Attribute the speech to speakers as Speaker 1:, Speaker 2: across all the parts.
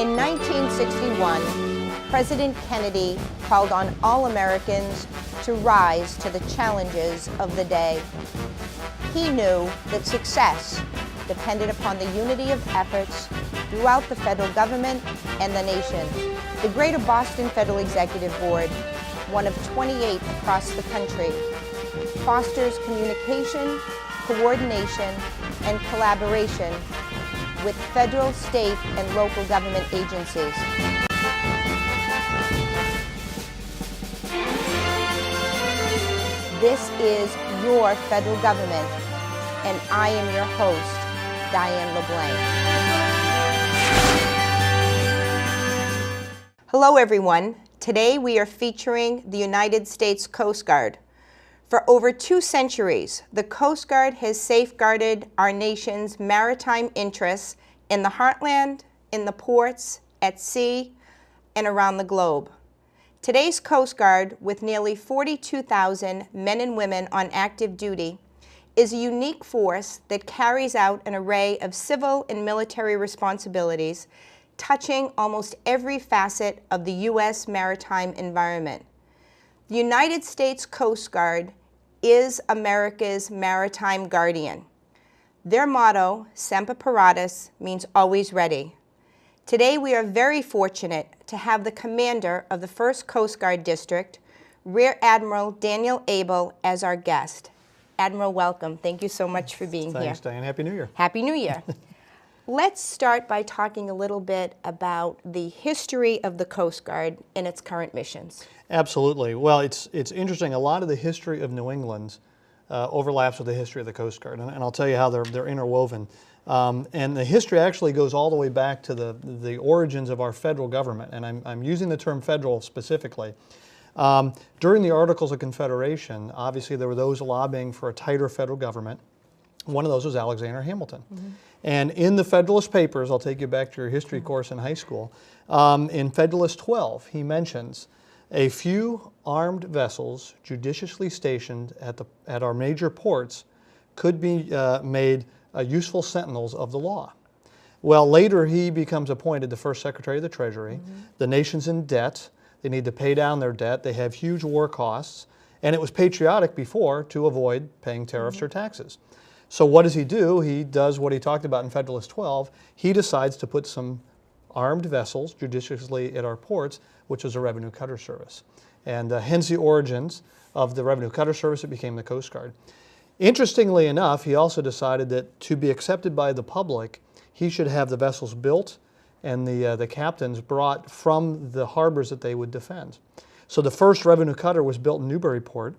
Speaker 1: In 1961, President Kennedy called on all Americans to rise to the challenges of the day. He knew that success depended upon the unity of efforts throughout the federal government and the nation. The Greater Boston Federal Executive Board, one of 28 across the country, fosters communication, coordination, and collaboration with federal, state, and local government agencies. This is your federal government, and I am your host, Diane LeBlanc. Hello, everyone. Today we are featuring the United States Coast Guard. For over 2 centuries, the Coast Guard has safeguarded our nation's maritime interests in the heartland, in the ports, at sea, and around the globe. Today's Coast Guard, with nearly 42,000 men and women on active duty, is a unique force that carries out an array of civil and military responsibilities, touching almost every facet of the U.S. maritime environment. The United States Coast Guard is America's maritime guardian. Their motto, Semper Paratus, means always ready. Today we are very fortunate to have the commander of the 1st Coast Guard District, Rear Admiral Daniel Abel, as our guest. Admiral, welcome. Thank you so much for being here.
Speaker 2: Thanks, Diane. Happy New Year.
Speaker 1: Happy New Year. Let's start by talking a little bit about the history of the Coast Guard and its current missions.
Speaker 2: Absolutely. Well, it's interesting. A lot of the history of New England overlaps with the history of the Coast Guard, and I'll tell you how they're interwoven. And the history actually goes all the way back to the origins of our federal government, and I'm using the term federal specifically. During the Articles of Confederation, obviously there were those lobbying for a tighter federal government. One of those was Alexander Hamilton. Mm-hmm. And in the Federalist Papers, I'll take you back to your history course in high school, in Federalist 12, he mentions a few armed vessels judiciously stationed at our major ports could be made useful sentinels of the law. Well, later he becomes appointed the first Secretary of the Treasury. Mm-hmm. The nation's in debt. They need to pay down their debt. They have huge war costs. And it was patriotic before to avoid paying tariffs or taxes. So what does he do? He does what he talked about in Federalist 12. He decides to put some armed vessels judiciously at our ports, which was a revenue cutter service. And hence the origins of the revenue cutter service. It became the Coast Guard. Interestingly enough, he also decided that to be accepted by the public, he should have the vessels built and the captains brought from the harbors that they would defend. So the first revenue cutter was built in Newburyport,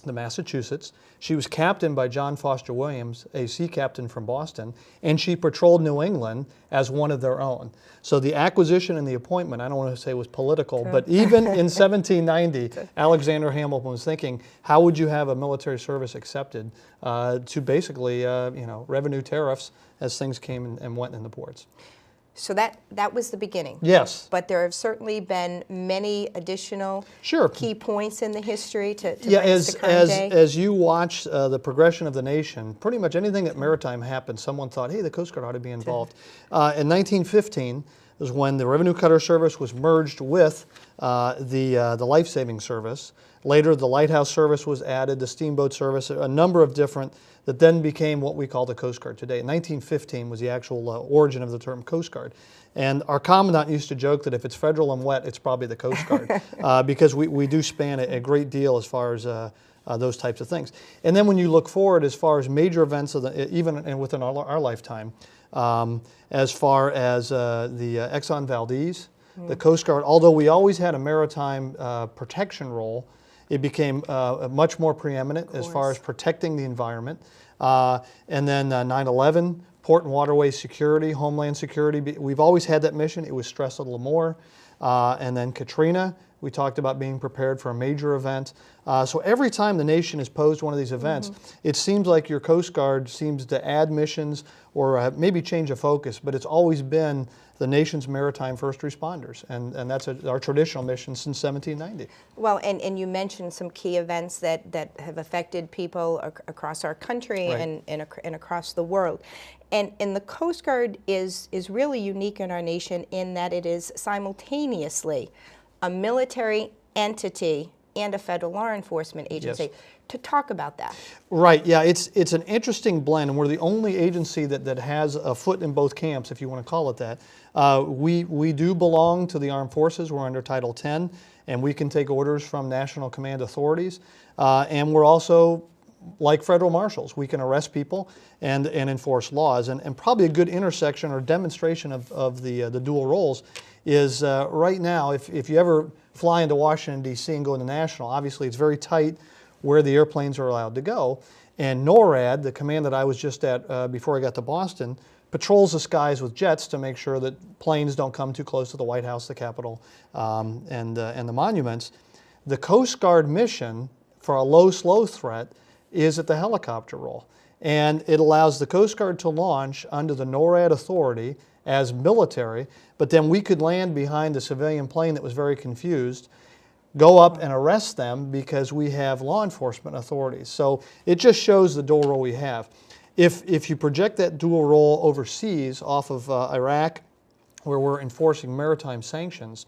Speaker 2: the Massachusetts. She was captained by John Foster Williams, a sea captain from Boston, and she patrolled New England as one of their own. So the acquisition and the appointment, I don't want to say was political, but even in 1790, Alexander Hamilton was thinking, how would you have a military service accepted to basically, revenue tariffs as things came and went in the ports.
Speaker 1: So that was the beginning.
Speaker 2: Yes.
Speaker 1: But there have certainly been many additional key points in the history to bring us to current day.
Speaker 2: As you watch the progression of the nation, pretty much anything that maritime happened, someone thought, hey, the Coast Guard ought to be involved. In 1915 was when the Revenue Cutter Service was merged with the Life-Saving Service. Later, the Lighthouse Service was added, the Steamboat Service, a number of different that then became what we call the Coast Guard today. 1915 was the actual origin of the term Coast Guard. And our commandant used to joke that if it's federal and wet, it's probably the Coast Guard, because we do span a great deal as far as those types of things. And then when you look forward as far as major events, even within our lifetime, as far as the Exxon Valdez, the Coast Guard, although we always had a maritime protection role, it became much more preeminent as far as protecting the environment. And then 9/11, port and waterway security, homeland security. We've always had that mission. It was stressed a little more. And then Katrina, we talked about being prepared for a major event. So every time the nation is posed one of these events, it seems like your Coast Guard seems to add missions or maybe change of focus, but it's always been the nation's maritime first responders, and that's our traditional mission since 1790.
Speaker 1: Well, and you mentioned some key events that have affected people across our country,
Speaker 2: Right.
Speaker 1: and across the world. And the Coast Guard is really unique in our nation in that it is simultaneously a military entity and a federal law enforcement agency.
Speaker 2: Yes.
Speaker 1: To talk about that.
Speaker 2: Right, yeah, it's an interesting blend, and we're the only agency that has a foot in both camps, if you want to call it that. We do belong to the armed forces. We're under Title 10, and we can take orders from national command authorities. And we're also like federal marshals. We can arrest people and enforce laws. And probably a good intersection or demonstration of the dual roles is right now, if you ever fly into Washington, D.C. and go into National, obviously it's very tight where the airplanes are allowed to go. And NORAD, the command that I was just at before I got to Boston, patrols the skies with jets to make sure that planes don't come too close to the White House, the Capitol, and the monuments. The Coast Guard mission for a low, slow threat is at the helicopter role. And it allows the Coast Guard to launch under the NORAD authority as military, but then we could land behind the civilian plane that was very confused, go up and arrest them because we have law enforcement authorities. So it just shows the dual role we have. If you project that dual role overseas off of Iraq, where we're enforcing maritime sanctions,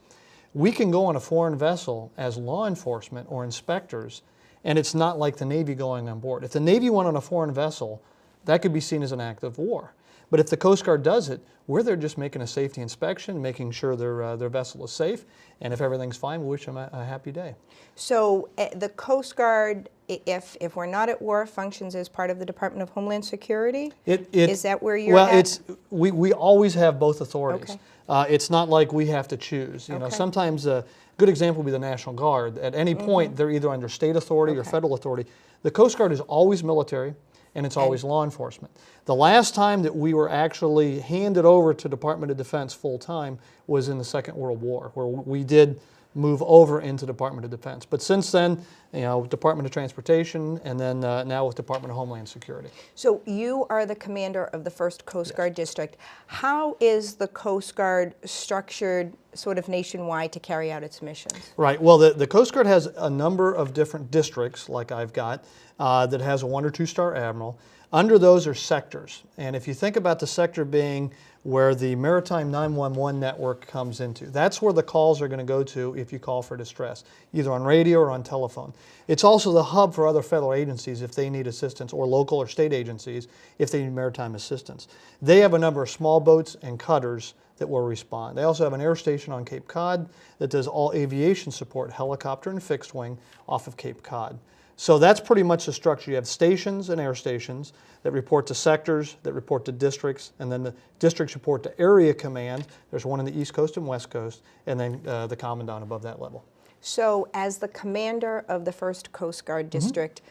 Speaker 2: we can go on a foreign vessel as law enforcement or inspectors, and it's not like the Navy going on board. If the Navy went on a foreign vessel, that could be seen as an act of war. But if the Coast Guard does it, we're there just making a safety inspection, making sure their vessel is safe, and if everything's fine, we wish them a happy day.
Speaker 1: So the Coast Guard, if we're not at war, functions as part of the Department of Homeland Security? Is that where you're at?
Speaker 2: Well, we always have both authorities.
Speaker 1: Okay.
Speaker 2: It's not like we have to choose. You know, sometimes a good example would be the National Guard. At any point, they're either under state authority or federal authority. The Coast Guard is always military, and it's always law enforcement. The last time that we were actually handed over to Department of Defense full-time was in the Second World War, where we did move over into Department of Defense. But since then, you know, Department of Transportation, and then now with Department of Homeland Security.
Speaker 1: So you are the commander of the 1st Coast Guard District. How is the Coast Guard structured sort of nationwide to carry out its missions?
Speaker 2: Right, well the Coast Guard has a number of different districts, like I've got, that has a 1- or 2-star admiral. Under those are sectors, and if you think about the sector being where the Maritime 911 network comes into, that's where the calls are going to go to if you call for distress, either on radio or on telephone. It's also the hub for other federal agencies if they need assistance, or local or state agencies if they need maritime assistance. They have a number of small boats and cutters that will respond. They also have an air station on Cape Cod that does all aviation support, helicopter and fixed wing, off of Cape Cod. So that's pretty much the structure. You have stations and air stations that report to sectors, that report to districts, and then the districts report to area command. There's one in the East Coast and West Coast, and then the commandant above that level.
Speaker 1: So as the commander of the 1st Coast Guard District,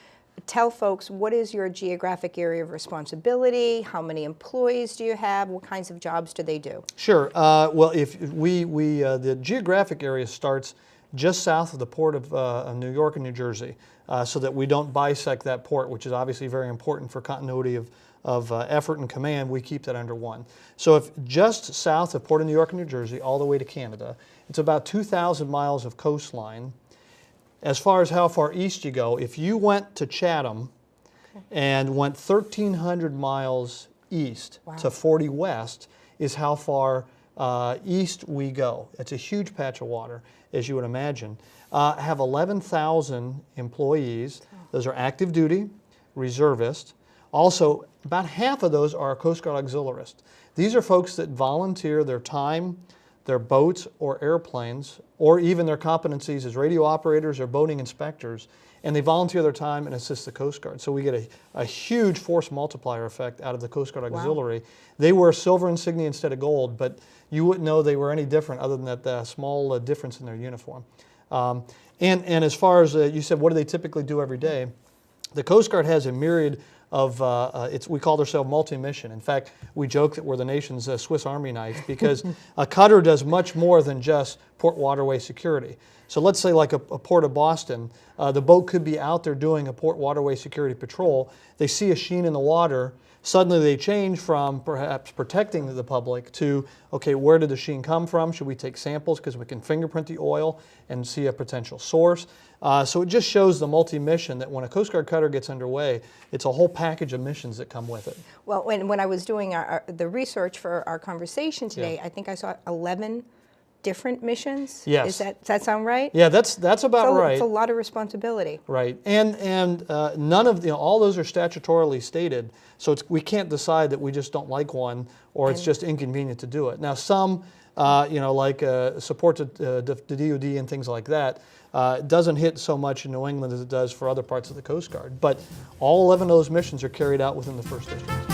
Speaker 1: tell folks, what is your geographic area of responsibility? How many employees do you have? What kinds of jobs do they do?
Speaker 2: Sure. Well, if the geographic area starts just south of the port of New York and New Jersey, so that we don't bisect that port, which is obviously very important for continuity of effort and command. We keep that under one. So if just south of Port of New York and New Jersey, all the way to Canada, it's about 2,000 miles of coastline. As far as how far east you go, if you went to Chatham and went 1,300 miles east to 40 west, is how far east we go. It's a huge patch of water, as you would imagine. Have 11,000 employees. Those are active duty, reservists. Also, about half of those are Coast Guard auxiliarists. These are folks that volunteer their time, their boats or airplanes, or even their competencies as radio operators or boating inspectors, and they volunteer their time and assist the Coast Guard. So we get a huge force multiplier effect out of the Coast Guard Auxiliary. Wow. They wear silver insignia instead of gold, but you wouldn't know they were any different other than that small difference in their uniform. And as far as you said, what do they typically do every day? The Coast Guard has a myriad of, we call ourselves multi-mission. In fact, we joke that we're the nation's Swiss Army knife, because a cutter does much more than just port waterway security. So let's say like a port of Boston, the boat could be out there doing a port waterway security patrol. They see a sheen in the water, Suddenly they change from perhaps protecting the public to, okay, where did the sheen come from? Should we take samples because we can fingerprint the oil and see a potential source? So it just shows the multi-mission that when a Coast Guard cutter gets underway, it's a whole package of missions that come with it.
Speaker 1: Well, when I was doing the research for our conversation today, I think I saw 11 different missions.
Speaker 2: Yes.
Speaker 1: Does that sound right?
Speaker 2: Yeah, that's about right.
Speaker 1: It's a lot of responsibility.
Speaker 2: Right, and none of all those are statutorily stated, so we can't decide that we just don't like one or it's just inconvenient to do it. Now some, like support to the DoD and things like that, doesn't hit so much in New England as it does for other parts of the Coast Guard. But all 11 of those missions are carried out within the 1st District.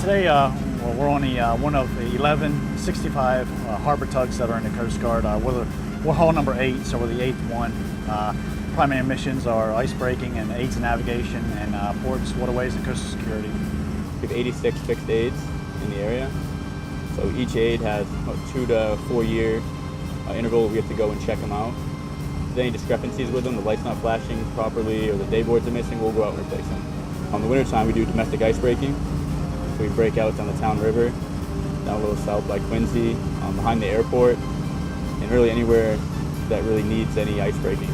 Speaker 3: Today, we're on one of the 11 65 harbor tugs that are in the Coast Guard. We're hull number 8, so we're the 8th one. Primary missions are ice breaking and aids in navigation and ports, waterways, and coastal security.
Speaker 4: We have 86 fixed aids in the area. So each aid has a 2 to 4 year interval. We have to go and check them out. If there's any discrepancies with them, the light's not flashing properly or the day boards are missing, we'll go out and replace them. On the wintertime, we do domestic ice breaking. So we break out down the Town River, down a little south by Quincy, behind the airport, and really anywhere that really needs any ice breaking.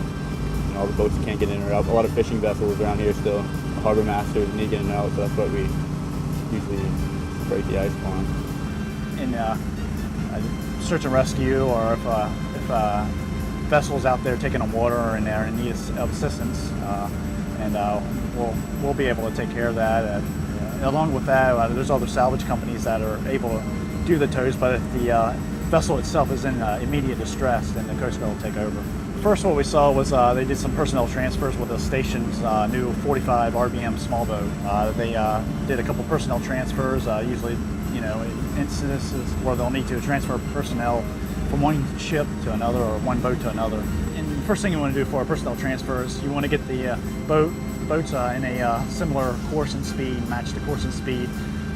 Speaker 4: All the boats can't get in or out. A lot of fishing vessels around here still, the harbor masters need to get in and out, so that's what we usually break the ice for them.
Speaker 3: In search and rescue, or if vessels out there taking on water and they're in need of assistance, and we'll be able to take care of that. Along with that, there's other salvage companies that are able to do the tows, but if the vessel itself is in immediate distress, then the Coast Guard will take over. First, what we saw was they did some personnel transfers with the station's new 45 RBM small boat. They did a couple personnel transfers, usually, instances where they'll need to transfer personnel from one ship to another or one boat to another. And the first thing you want to do for a personnel transfer is you want to get the boats in a similar course and speed, match the course and speed.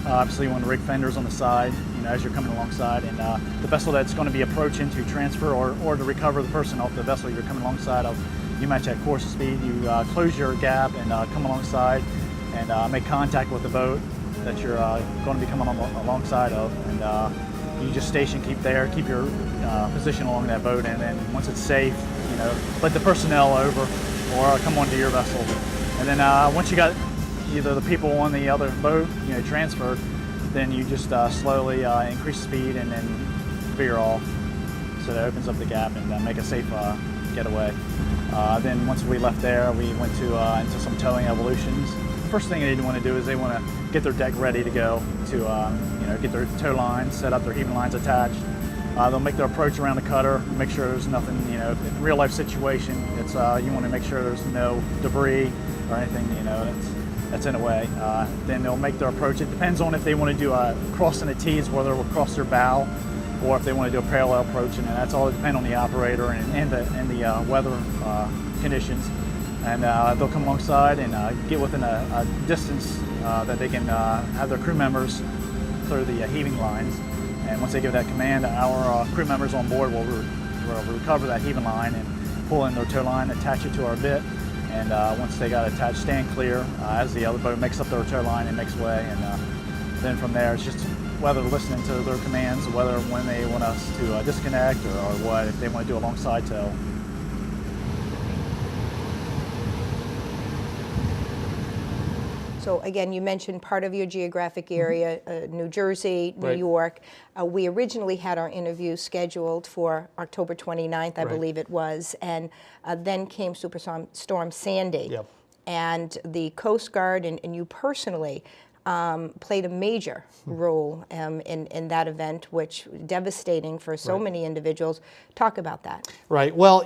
Speaker 3: Obviously, you want to rig fenders on the side, as you're coming alongside, and the vessel that's going to be approaching to transfer or to recover the person off the vessel you're coming alongside of, you match that course and speed. You close your gap and come alongside and make contact with the boat that you're going to be coming alongside of, and you just keep your position along that boat, and then once it's safe, let the personnel over or come onto your vessel. And then once you got either the people on the other boat, transferred, then you just slowly increase speed and then veer off. So that opens up the gap and make a safe getaway. Then once we left there, we went to into some towing evolutions. First thing they want to do is they want to get their deck ready to go to get their tow lines, set up their heaving lines attached. They'll make their approach around the cutter, make sure there's nothing, in real life situation, it's you want to make sure there's no debris or anything, that's in the way. Then they'll make their approach. It depends on if they want to do a crossing the T's, whether they'll cross their bow, or if they want to do a parallel approach, and that's all depend on the operator and the weather conditions. And they'll come alongside and get within a distance that they can have their crew members clear the heaving lines. And once they give that command, our crew members on board will recover that heaving line and pull in their tow line, attach it to our bit. And once they got attached, stand clear as the other boat makes up their tow line and makes way. And then from there, it's just whether listening to their commands, whether when they want us to disconnect or what, if they want to do alongside tow.
Speaker 1: So again, you mentioned part of your geographic area, New Jersey, New York. We originally had our interview scheduled for October 29th, I believe it was, and then came Superstorm Sandy.
Speaker 2: Yep.
Speaker 1: And the Coast Guard and you personally played a major role in that event, which devastating for so many individuals. Talk about that.
Speaker 2: Right. Well,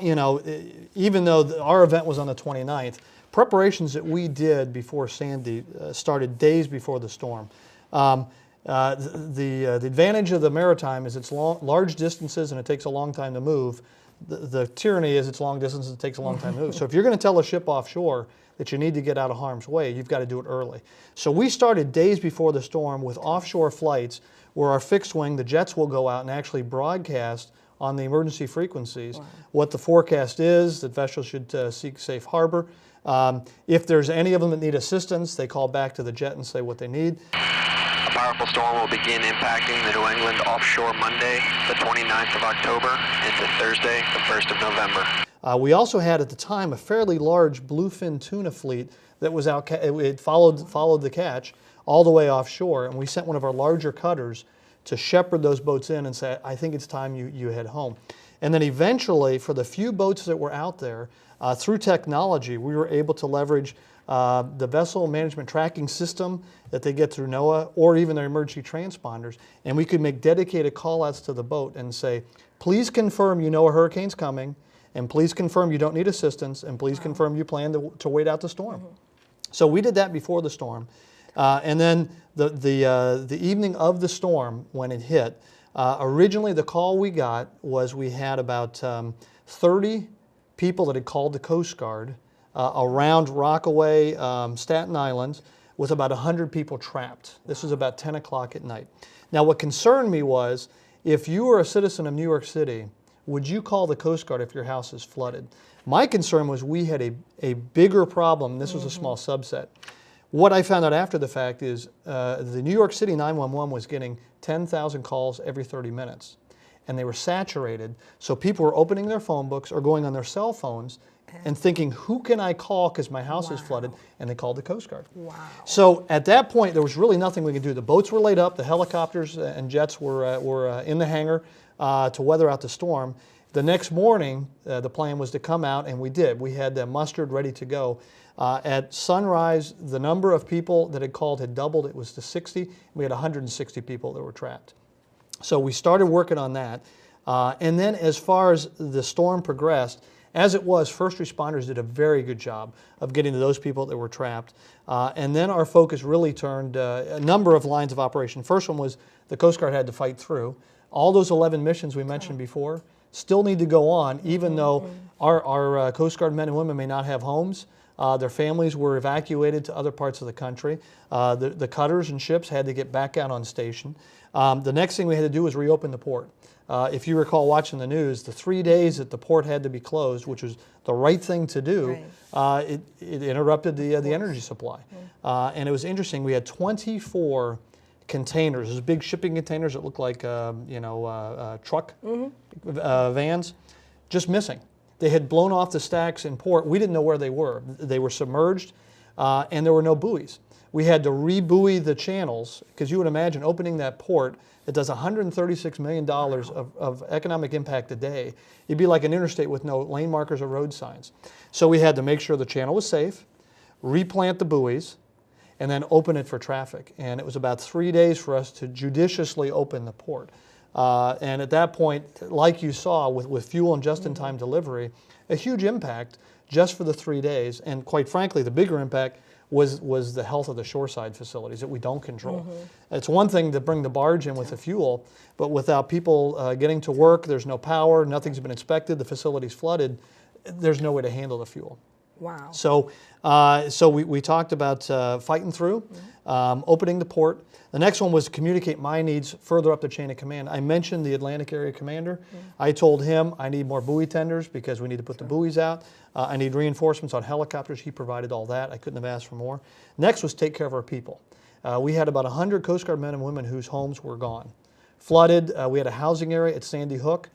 Speaker 2: even though our event was on the 29th, preparations that we did before Sandy started days before the storm. The advantage of the maritime is it's large distances and it takes a long time to move. The tyranny is it's long distances and it takes a long time to move. So if you're going to tell a ship offshore that you need to get out of harm's way, you've got to do it early. So we started days before the storm with offshore flights where our fixed wing, the jets will go out and actually broadcast on the emergency frequencies what the forecast is, that vessels should seek safe harbor. If there's any of them that need assistance, they call back to the jet and say what they need.
Speaker 5: A powerful storm will begin impacting the New England offshore Monday, the 29th of October, into Thursday, the 1st of November.
Speaker 2: We also had at the time a fairly large bluefin tuna fleet that was out. It followed the catch all the way offshore, and we sent one of our larger cutters to shepherd those boats in and say, I think it's time you head home. And then eventually, for the few boats that were out there, through technology, we were able to leverage the vessel management tracking system that they get through NOAA, or even their emergency transponders, and we could make dedicated call-outs to the boat and say, please confirm you know a hurricane's coming, and please confirm you don't need assistance, and please confirm you plan to wait out the storm. So we did that before the storm. And then the evening of the storm, when it hit, originally the call we got was we had about 30 people that had called the Coast Guard around Rockaway, Staten Island, with about 100 people trapped. This was about 10 o'clock at night. Now what concerned me was, if you were a citizen of New York City, would you call the Coast Guard if your house is flooded? My concern was we had a bigger problem. This was a small subset. What I found out after the fact is the New York City 911 was getting 10,000 calls every 30 minutes. And they were saturated, so people were opening their phone books or going on their cell phones and thinking, who can I call because my house is flooded? And they called the Coast Guard.
Speaker 1: Wow.
Speaker 2: So at that point, there was really nothing we could do. The boats were laid up, the helicopters and jets were in the hangar to weather out the storm. The next morning, the plan was to come out, and we did. We had them mustered, ready to go. At sunrise, the number of people that had called had doubled. It was to 60. We had 160 people that were trapped. So we started working on that. And then as far as the storm progressed, as it was, first responders did a very good job of getting to those people that were trapped. And then our focus really turned a number of lines of operation. First one was the Coast Guard had to fight through. All those 11 missions we mentioned before still need to go on, even though our Coast Guard men and women may not have homes. Their families were evacuated to other parts of the country. The cutters and ships had to get back out on station. The next thing we had to do was reopen the port. If you recall watching the news, the 3 days that the port had to be closed, which was the right thing to do, it interrupted the energy supply. And it was interesting. We had 24 containers, those big shipping containers that look like truck vans, just missing. They had blown off the stacks in port. We didn't know where they were. They were submerged, and there were no buoys. We had to rebuoy the channels, because you would imagine opening that port, it does $136 million of economic impact a day. It'd be like an interstate with no lane markers or road signs. So we had to make sure the channel was safe, replant the buoys, and then open it for traffic. And it was about 3 days for us to judiciously open the port. And at that point, like you saw with fuel and just-in-time delivery, a huge impact just for the 3 days. And quite frankly, the bigger impact was the health of the shoreside facilities that we don't control. It's one thing to bring the barge in with the fuel, but without people getting to work, there's no power, nothing's been inspected, the facility's flooded, there's no way to handle the fuel.
Speaker 1: Wow.
Speaker 2: So, we talked about fighting through, opening the port. The next one was to communicate my needs further up the chain of command. I mentioned the Atlantic Area Commander. I told him I need more buoy tenders because we need to put the buoys out. I need reinforcements on helicopters. He provided all that. I couldn't have asked for more. Next was take care of our people. We had about 100 Coast Guard men and women whose homes were gone. Flooded. We had a housing area at Sandy Hook,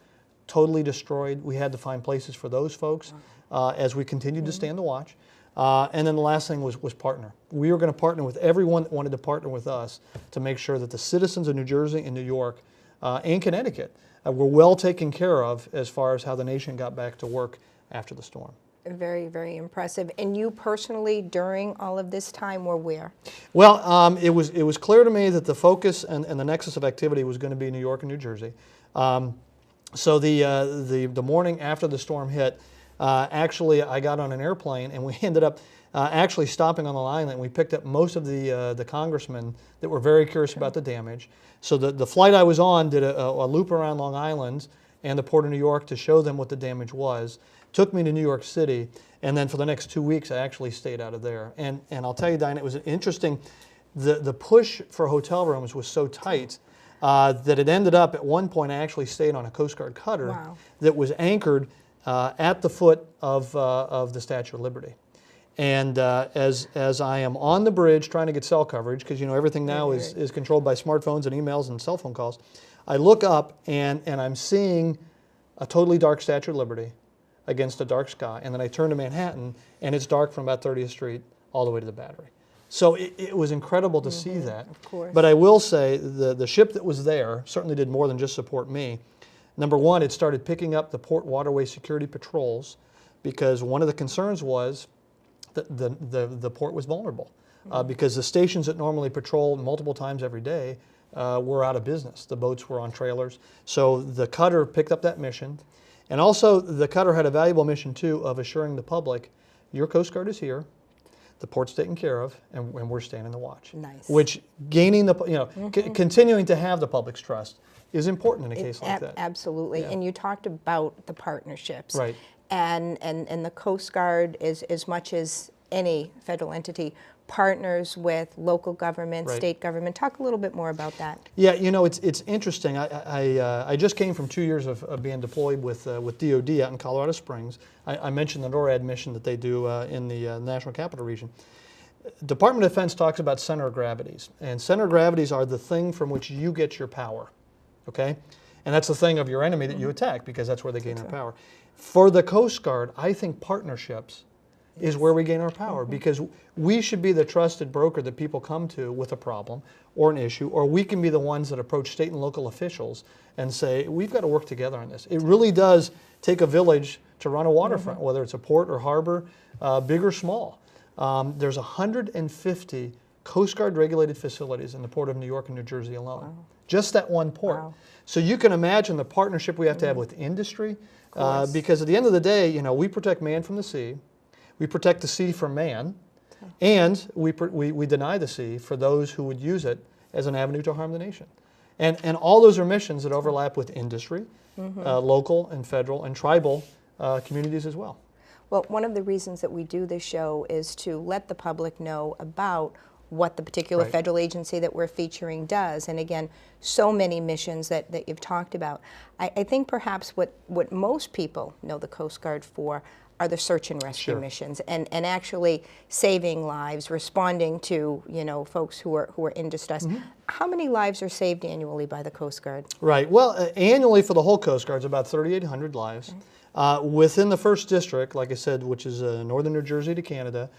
Speaker 2: totally destroyed. We had to find places for those folks as we continued to stand the watch. And then the last thing was partner. We were going to partner with everyone that wanted to partner with us to make sure that the citizens of New Jersey and New York and Connecticut were well taken care of as far as how the nation got back to work after the storm.
Speaker 1: Very, very impressive. And you personally, during all of this time, were where?
Speaker 2: Well, it was clear to me that the focus and the nexus of activity was going to be New York and New Jersey. So the morning after the storm hit, actually, I got on an airplane and we ended up actually stopping on the island. We picked up most of the congressmen that were very curious about the damage. So the flight I was on did a loop around Long Island and the Port of New York to show them what the damage was. Took me to New York City, and then for the next 2 weeks I actually stayed out of there. And I'll tell you, Diane, it was interesting. The push for hotel rooms was so tight that it ended up at one point I actually stayed on a Coast Guard cutter
Speaker 1: Wow.
Speaker 2: that was anchored at the foot of the Statue of Liberty. And as I am on the bridge trying to get cell coverage, because you know everything now is controlled by smartphones and emails and cell phone calls, I look up and I'm seeing a totally dark Statue of Liberty against a dark sky. And then I turn to Manhattan and it's dark from about 30th Street all the way to the Battery. So it was incredible to see that.
Speaker 1: Of course.
Speaker 2: But I will say the ship that was there certainly did more than just support me. Number one, it started picking up the port waterway security patrols because one of the concerns was that the port was vulnerable because the stations that normally patrol multiple times every day were out of business. The boats were on trailers. So the cutter picked up that mission. And also the cutter had a valuable mission too of assuring the public, your Coast Guard is here, the port's taken care of, and we're standing the watch.
Speaker 1: Nice.
Speaker 2: Which gaining the, continuing to have the public's trust is important in a case like that.
Speaker 1: Absolutely.
Speaker 2: Yeah.
Speaker 1: And you talked about the partnerships.
Speaker 2: Right.
Speaker 1: And the Coast Guard, is as much as any federal entity, partners with local government,
Speaker 2: Right.
Speaker 1: state government. Talk a little bit more about that.
Speaker 2: Yeah, you know, it's interesting. I just came from 2 years of being deployed with DOD out in Colorado Springs. I mentioned the NORAD mission that they do in the National Capital Region. Department of Defense talks about center of gravities, and center of gravities are the thing from which you get your power, okay? And that's the thing of your enemy that you attack because that's where they gain their power. For the Coast Guard, I think partnerships is where we gain our power because we should be the trusted broker that people come to with a problem or an issue, or we can be the ones that approach state and local officials and say, we've got to work together on this. It really does take a village to run a waterfront, whether it's a port or harbor, big or small. There's 150 Coast Guard regulated facilities in the Port of New York and New Jersey alone. Wow. Just that one port. Wow. So you can imagine the partnership we have to have with industry because at the end of the day, you know, we protect man from the sea. We protect the sea from man, and we deny the sea for those who would use it as an avenue to harm the nation. And all those are missions that overlap with industry, local and federal and tribal communities as well.
Speaker 1: Well, one of the reasons that we do this show is to let the public know about what the particular federal agency that we're featuring does. And again, so many missions that you've talked about. I think perhaps what most people know the Coast Guard for are the search and rescue missions and actually saving lives, responding to, you know, folks who are in distress. How many lives are saved annually by the Coast Guard?
Speaker 2: Right. Well, annually for the whole Coast Guard, it's about 3,800 lives. Within the 1st District, like I said, which is northern New Jersey to Canada,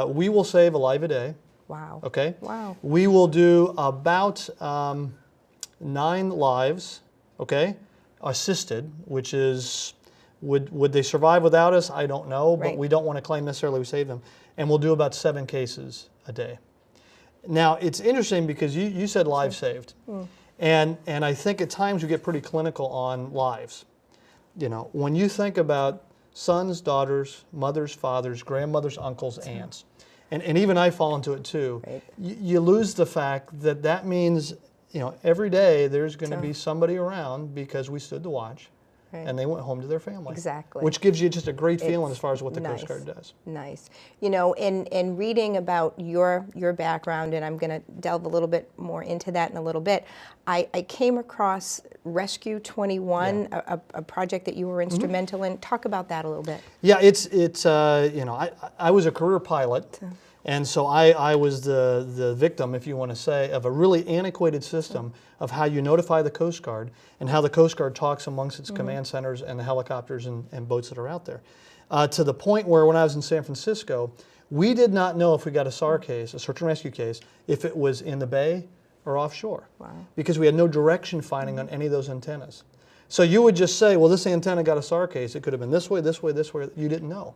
Speaker 2: we will save a life a day.
Speaker 1: Wow.
Speaker 2: Okay?
Speaker 1: Wow.
Speaker 2: We will do about 9 lives, okay, assisted, which is, would they survive without us? I don't know, but we don't want to claim necessarily we save them. And we'll do about 7 cases a day. Now, it's interesting because you said lives saved. And I think at times we get pretty clinical on lives. You know, when you think about sons, daughters, mothers, fathers, grandmothers, uncles, aunts, and even I fall into it too, you lose the fact that means, you know, every day there's going to be somebody around because we stood to watch. And they went home to their family.
Speaker 1: Exactly.
Speaker 2: Which gives you just a great feeling as far as what the Coast Guard does.
Speaker 1: Nice. You know, in reading about your background, and I'm going to delve a little bit more into that in a little bit, I came across Rescue 21, a project that you were instrumental in. Talk about that a little bit.
Speaker 2: Yeah, it's you know, I was a career pilot. And so I was the victim, if you want to say, of a really antiquated system of how you notify the Coast Guard and how the Coast Guard talks amongst its command centers and the helicopters and boats that are out there. To the point where when I was in San Francisco, we did not know if we got a SAR case, a search and rescue case, if it was in the bay or offshore. Wow. Because we had no direction finding on any of those antennas. So you would just say, well, this antenna got a SAR case. It could have been this way, this way, this way. You didn't know.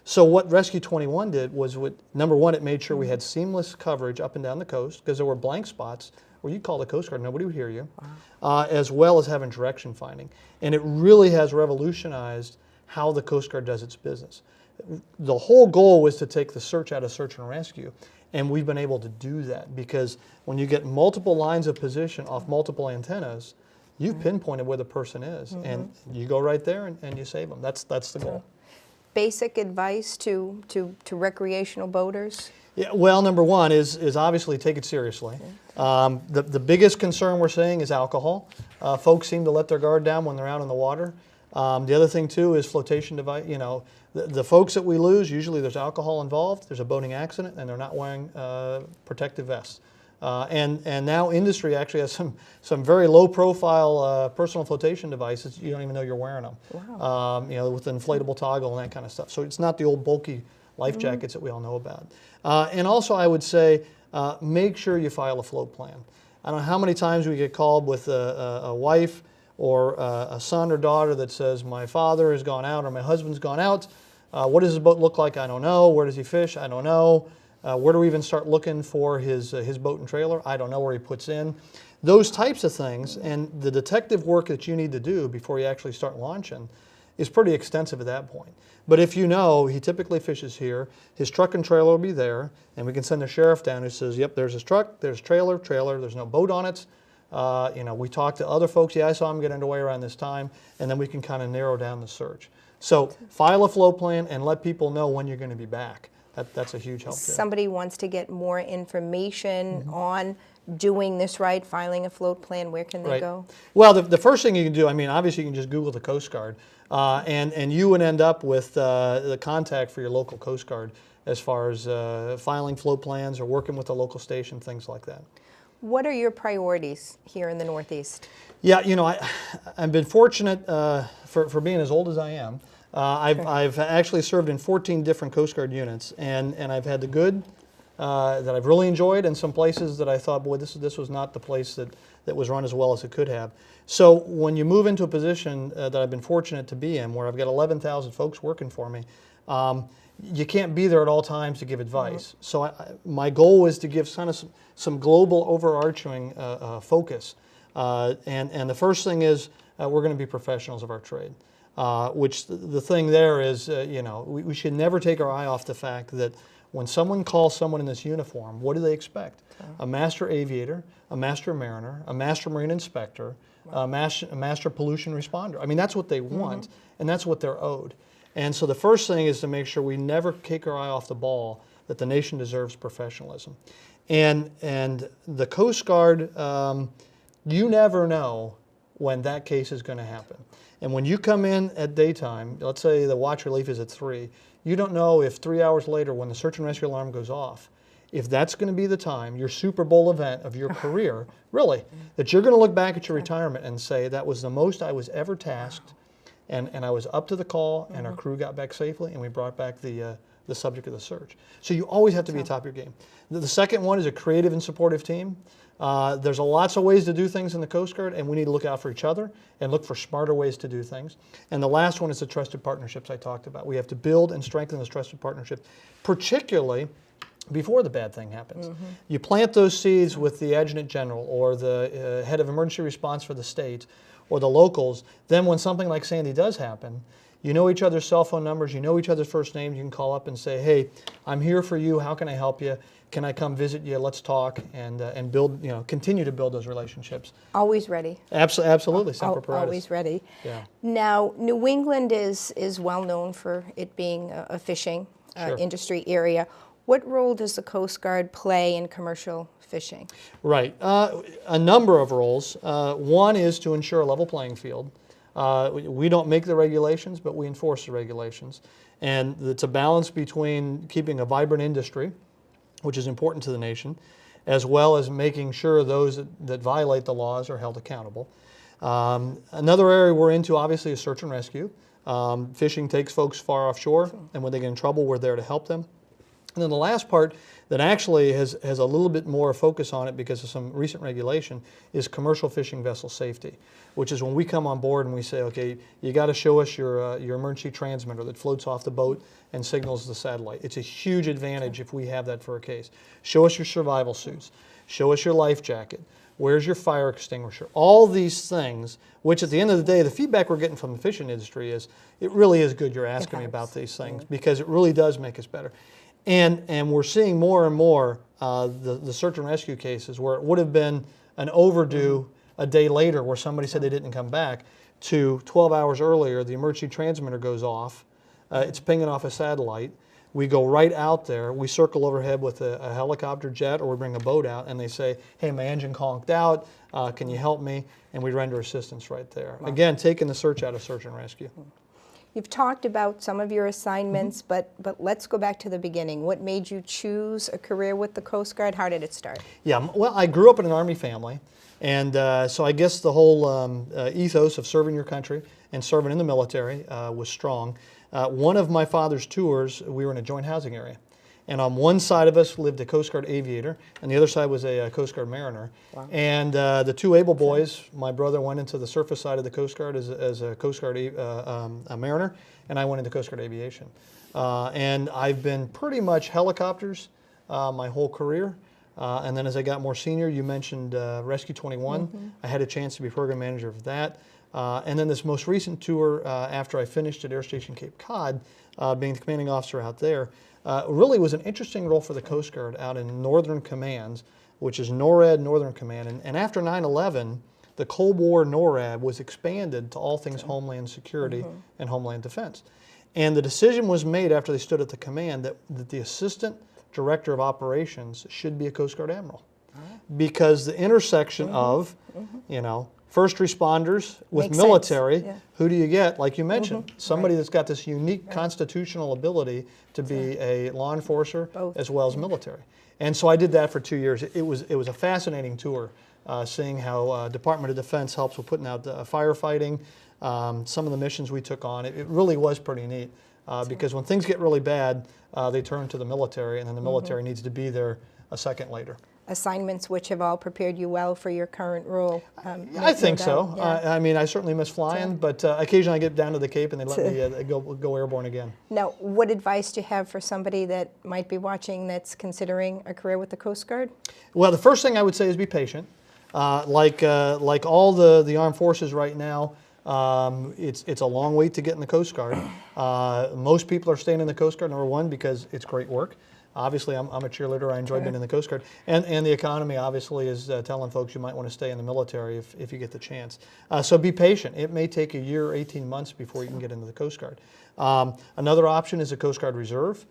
Speaker 2: So what Rescue 21 did was, number one, it made sure we had seamless coverage up and down the coast because there were blank spots where you call the Coast Guard, nobody would hear you, as well as having direction finding. And it really has revolutionized how the Coast Guard does its business. The whole goal was to take the search out of search and rescue, and we've been able to do that because when you get multiple lines of position off multiple antennas, you've pinpointed where the person is, and you go right there and you save them. That's the goal.
Speaker 1: basic advice to recreational boaters?
Speaker 2: Yeah, well, number one is obviously take it seriously. The biggest concern we're seeing is alcohol. Folks seem to let their guard down when they're out in the water. The other thing too is flotation device. You know, the folks that we lose, usually there's alcohol involved, there's a boating accident, and they're not wearing protective vests. And now industry actually has some very low profile personal flotation devices. You don't even know you're wearing them. Wow. You know, with the inflatable toggle and that kind of stuff. So it's not the old bulky life jackets that we all know about. And also I would say, make sure you file a float plan. I don't know how many times we get called with a wife or a son or daughter that says, my father has gone out or my husband's gone out. What does his boat look like? I don't know. Where does he fish? I don't know. Where do we even start looking for his boat and trailer? I don't know where he puts in. Those types of things, and the detective work that you need to do before you actually start launching is pretty extensive at that point. But if you know he typically fishes here, his truck and trailer will be there, and we can send the sheriff down who says, yep, there's his truck, there's trailer, there's no boat on it. You know, we talked to other folks, yeah, I saw him get underway around this time, and then we can kind of narrow down the search. So file a flow plan and let people know when you're going to be back. That's a huge help there.
Speaker 1: Somebody wants to get more information on doing this right, filing a float plan, where can they go?
Speaker 2: Well, the first thing you can do, I mean, obviously you can just Google the Coast Guard, and you would end up with the contact for your local Coast Guard as far as filing float plans or working with the local station, things like that.
Speaker 1: What are your priorities here in the Northeast?
Speaker 2: Yeah, you know, I've been fortunate for being as old as I am. I've actually served in 14 different Coast Guard units, and I've had the good that I've really enjoyed, and some places that I thought, boy, this was not the place that was run as well as it could have. So when you move into a position that I've been fortunate to be in, where I've got 11,000 folks working for me, you can't be there at all times to give advice. So my goal is to give kind of some global overarching focus. And the first thing is we're going to be professionals of our trade. Which the thing there is, you know, we should never take our eye off the fact that when someone calls someone in this uniform, what do they expect? A master aviator, a master mariner, a master marine inspector, a master pollution responder. I mean, that's what they want, and that's what they're owed. And so the first thing is to make sure we never take our eye off the ball, that the nation deserves professionalism. And the Coast Guard, you never know when that case is going to happen. And when you come in at daytime, let's say the watch relief is at 3, you don't know if 3 hours later when the search and rescue alarm goes off, if that's going to be the time, your Super Bowl event of your career, really, that you're going to look back at your retirement and say, that was the most I was ever tasked, and I was up to the call, and our crew got back safely, and we brought back the subject of the search. So you always have to be atop your game. The second one is a creative and supportive team. There's lots of ways to do things in the Coast Guard, and we need to look out for each other and look for smarter ways to do things. And the last one is the trusted partnerships I talked about. We have to build and strengthen those trusted partnerships, particularly before the bad thing happens. You plant those seeds with the Adjutant General or the head of emergency response for the state or the locals. Then when something like Sandy does happen, you know each other's cell phone numbers, you know each other's first names, you can call up and say, hey, I'm here for you, how can I help you? Can I come visit you? Let's talk and build, you know, continue to build those relationships.
Speaker 1: Always ready.
Speaker 2: Absolutely, Semper Paratus.
Speaker 1: Always ready.
Speaker 2: Yeah.
Speaker 1: Now, New England is well known for it being a fishing industry area. What role does the Coast Guard play in commercial fishing? Right.
Speaker 2: A number of roles. One is to ensure a level playing field. We don't make the regulations, but we enforce the regulations. And it's a balance between keeping a vibrant industry, which is important to the nation, as well as making sure those that violate the laws are held accountable. Another area we're into, obviously, is search and rescue. Fishing takes folks far offshore, and when they get in trouble, we're there to help them. And then the last part that actually has a little bit more focus on it because of some recent regulation is commercial fishing vessel safety, which is when we come on board and we say, okay, you got to show us your emergency transmitter that floats off the boat and signals the satellite. It's a huge advantage if we have that for a case. Show us your survival suits. Show us your life jacket. Where's your fire extinguisher? All these things, which at the end of the day, the feedback we're getting from the fishing industry is, it really is good you're asking me about these things because it really does make us better. And we're seeing more and more the search and rescue cases where it would have been an overdue a day later where somebody said they didn't come back to 12 hours earlier, the emergency transmitter goes off, It's pinging off a satellite. We go right out there. We circle overhead with a helicopter jet, or we bring a boat out, and they say, hey, my engine conked out. Can you help me? And we render assistance right there. Wow. Again, taking the search out of search and rescue.
Speaker 1: You've talked about some of your assignments, but let's go back to the beginning. What made you choose a career with the Coast Guard? How did it start?
Speaker 2: Yeah, well, I grew up in an Army family, and so I guess the whole ethos of serving your country and serving in the military was strong. One of my father's tours, we were in a joint housing area. And on one side of us lived a Coast Guard aviator, and the other side was a Coast Guard mariner. Wow. And the two Abel boys, my brother went into the surface side of the Coast Guard as a Coast Guard a mariner, and I went into Coast Guard aviation. And I've been pretty much helicopters my whole career. And then as I got more senior, you mentioned Rescue 21. I had a chance to be program manager of that. And then this most recent tour, after I finished at Air Station Cape Cod, being the commanding officer out there, really was an interesting role for the Coast Guard out in Northern Commands, which is NORAD, Northern Command. And after 9/11, the Cold War NORAD was expanded to all things Homeland Security and Homeland Defense. And the decision was made after they stood at the command that the Assistant Director of Operations should be a Coast Guard Admiral. Because the intersection of, you know, first responders with
Speaker 1: Makes
Speaker 2: military,
Speaker 1: sense. Yeah.
Speaker 2: who do you get? Like you mentioned, somebody that's got this unique constitutional ability to be a law enforcer as well as military. And so I did that for 2 years. It was a fascinating tour, seeing how Department of Defense helps with putting out firefighting, some of the missions we took on. It really was pretty neat because when things get really bad, they turn to the military, and then the military needs to be there a second later.
Speaker 1: Assignments which have all prepared you well for your current role.
Speaker 2: I think so.
Speaker 1: Yeah.
Speaker 2: I mean, I certainly miss flying, but occasionally I get down to the Cape and they let me go airborne again.
Speaker 1: Now, what advice do you have for somebody that might be watching that's considering a career with the Coast Guard?
Speaker 2: Well, the first thing I would say is be patient. Like all the armed forces right now, it's a long wait to get in the Coast Guard. Most people are staying in the Coast Guard, number one, because it's great work. Obviously, I'm a cheerleader. I enjoy being in the Coast Guard. And the economy, obviously, is telling folks you might want to stay in the military if you get the chance. So be patient. It may take a year or 18 months before you can get into the Coast Guard. Another option is a Coast Guard Reserve,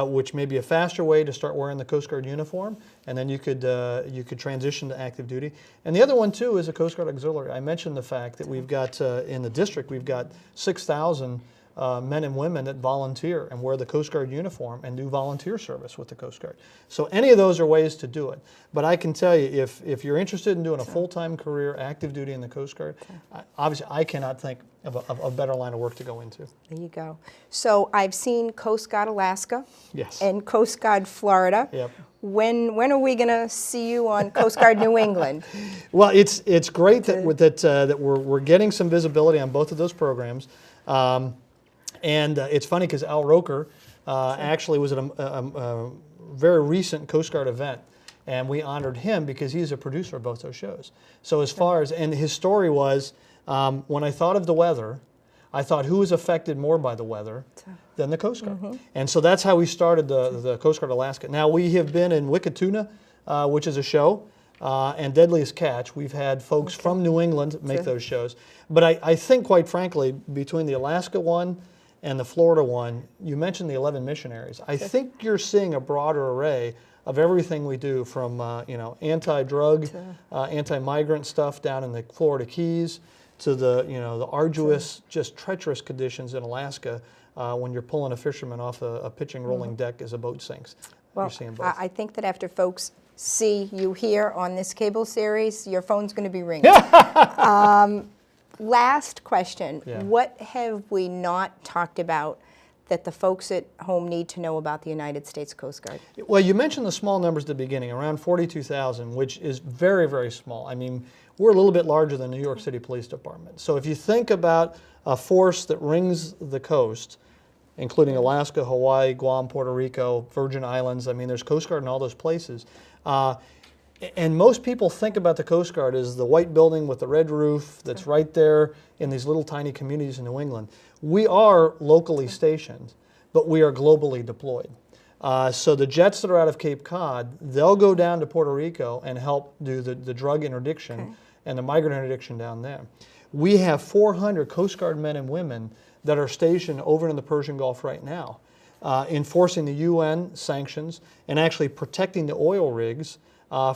Speaker 2: which may be a faster way to start wearing the Coast Guard uniform, and then you could transition to active duty. And the other one, too, is a Coast Guard Auxiliary. I mentioned the fact that we've got, in the district, we've got 6,000 men and women that volunteer and wear the Coast Guard uniform and do volunteer service with the Coast Guard. So any of those are ways to do it. But I can tell you, if you're interested in doing a full-time career, active duty in the Coast Guard, obviously I cannot think of a better line of work to go into.
Speaker 1: There you go. So I've seen Coast Guard Alaska and Coast Guard Florida.
Speaker 2: Yep.
Speaker 1: When are we going to see you on Coast Guard New England?
Speaker 2: Well, it's great that we're getting some visibility on both of those programs. And it's funny because Al Roker actually was at a very recent Coast Guard event, and we honored him because he's a producer of both those shows. So as far as, and his story was, when I thought of the weather, I thought who was affected more by the weather than the Coast Guard. And so that's how we started the Coast Guard Alaska. Now we have been in Wicked Tuna, which is a show, and Deadliest Catch. We've had folks from New England make those shows. But I think, quite frankly, between the Alaska one and the Florida one, you mentioned the 11 missionaries. I think you're seeing a broader array of everything we do, from anti-drug, anti-migrant stuff down in the Florida Keys, to the arduous, just treacherous conditions in Alaska when you're pulling a fisherman off a pitching rolling deck as a boat sinks.
Speaker 1: Well,
Speaker 2: you're seeing both.
Speaker 1: I think that after folks see you here on this cable series, your phone's going to be ringing. Last question.
Speaker 2: Yeah.
Speaker 1: What have we not talked about that the folks at home need to know about the United States Coast Guard?
Speaker 2: Well, you mentioned the small numbers at the beginning, around 42,000, which is very, very small. I mean, we're a little bit larger than the New York City Police Department. So if you think about a force that rings the coast, including Alaska, Hawaii, Guam, Puerto Rico, Virgin Islands, I mean, there's Coast Guard in all those places. And most people think about the Coast Guard as the white building with the red roof that's right there in these little tiny communities in New England. We are locally stationed, but we are globally deployed. So the jets that are out of Cape Cod, they'll go down to Puerto Rico and help do the drug interdiction and the migrant interdiction down there. We have 400 Coast Guard men and women that are stationed over in the Persian Gulf right now, enforcing the UN sanctions and actually protecting the oil rigs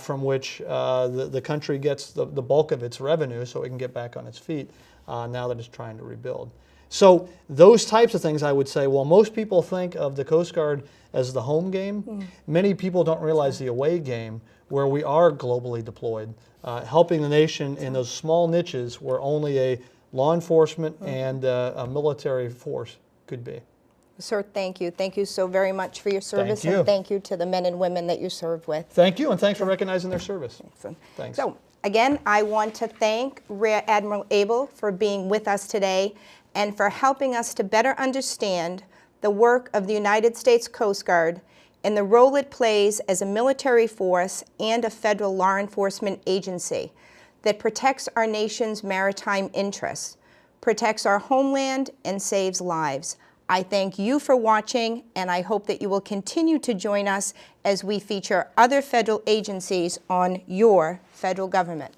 Speaker 2: from which the country gets the bulk of its revenue so it can get back on its feet now that it's trying to rebuild. So those types of things, I would say, while most people think of the Coast Guard as the home game, many people don't realize the away game where we are globally deployed, helping the nation in those small niches where only a law enforcement and a military force could be.
Speaker 1: Sir, thank you. Thank you so very much for your service.
Speaker 2: Thank you.
Speaker 1: And thank you to the men and women that you served with.
Speaker 2: Thank you, and thanks for recognizing their service.
Speaker 1: Excellent.
Speaker 2: Thanks.
Speaker 1: So, again, I want to thank Rear Admiral Abel for being with us today and for helping us to better understand the work of the United States Coast Guard and the role it plays as a military force and a federal law enforcement agency that protects our nation's maritime interests, protects our homeland, and saves lives. I thank you for watching, and I hope that you will continue to join us as we feature other federal agencies on your federal government.